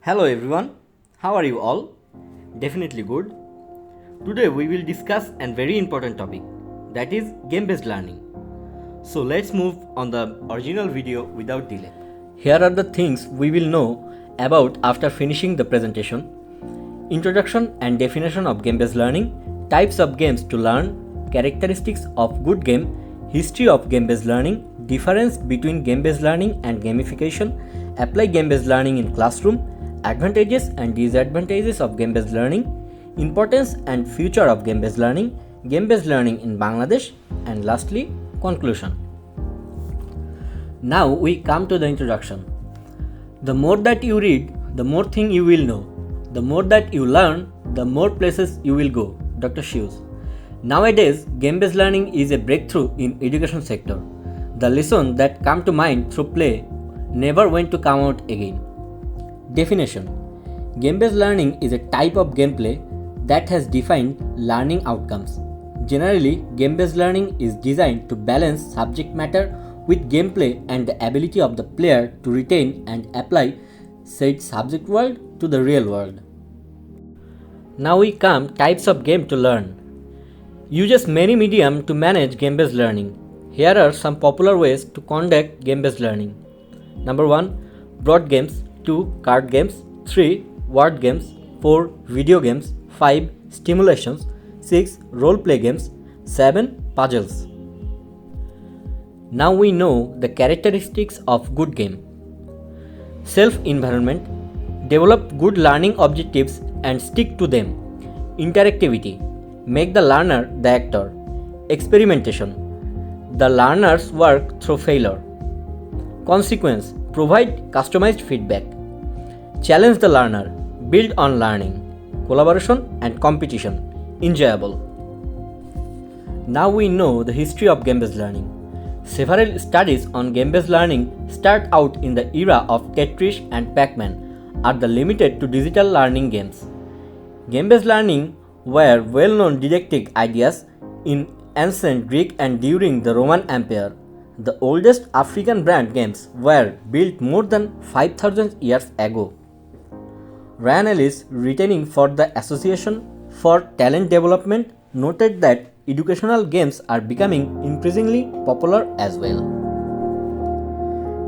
Hello everyone, how are you all? Definitely good. Today we will discuss a very important topic, that is game-based learning. So let's move on the original video without delay. Here are the things we will know about after finishing the presentation. Introduction and definition of game-based learning, types of games to learn, characteristics of good game, history of game-based learning, difference between game-based learning and gamification, apply game-based learning in classroom, advantages and disadvantages of game-based learning, importance and future of game-based learning in Bangladesh, and lastly, conclusion. Now we come to the introduction. The more that you read, the more thing you will know. The more that you learn, the more places you will go. Dr. Shius. Nowadays, game-based learning is a breakthrough in education sector. The lesson that come to mind through play never went to come out again. Definition. Game-based learning is a type of gameplay that has defined learning outcomes. Generally, game-based learning is designed to balance subject matter with gameplay and the ability of the player to retain and apply said subject world to the real world. Now we come types of game to learn. Uses many medium to manage game-based learning. Here are some popular ways to conduct game-based learning. Number 1. Board games. 2. Card games. 3. Word games. 4. Video games. 5. Stimulations. 6. Role-play games. 7. Puzzles. Now we know the characteristics of good game. Self-environment. Develop good learning objectives and stick to them. Interactivity. Make the learner the actor. Experimentation. The learners work through failure. Consequence. Provide customized feedback. Challenge the learner. Build on learning. Collaboration and competition. Enjoyable. Now we know the history of game-based learning. Several studies on game-based learning start out in the era of Tetris and Pac-Man are limited to digital learning games. Game-based learning were well-known didactic ideas in ancient Greek and during the Roman Empire. The oldest African brand games were built more than 5,000 years ago. Ryan Ellis, writing for the Association for Talent Development, noted that educational games are becoming increasingly popular as well.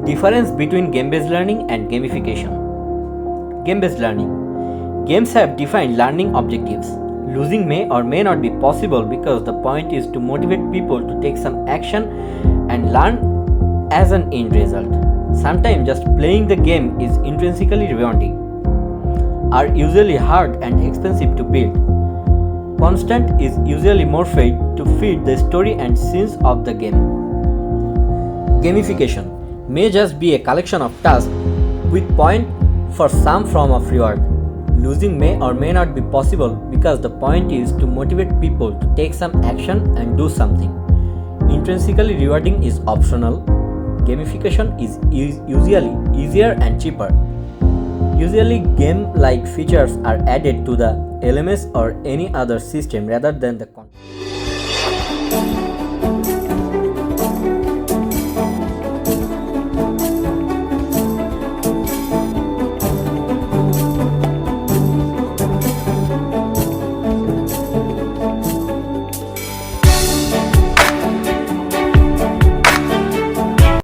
Difference between game-based learning and gamification. Game-based learning. Games have defined learning objectives. Losing may or may not be possible because the point is to motivate people to take some action and learn as an end result. Sometimes just playing the game is intrinsically rewarding, are usually hard and expensive to build. Constant is usually more paid to feed the story and scenes of the game. Gamification may just be a collection of tasks with point for some form of reward. Losing may or may not be possible because the point is to motivate people to take some action and do something. Intrinsically rewarding is optional. Gamification is usually easier and cheaper. Usually game-like features are added to the LMS or any other system rather than the content.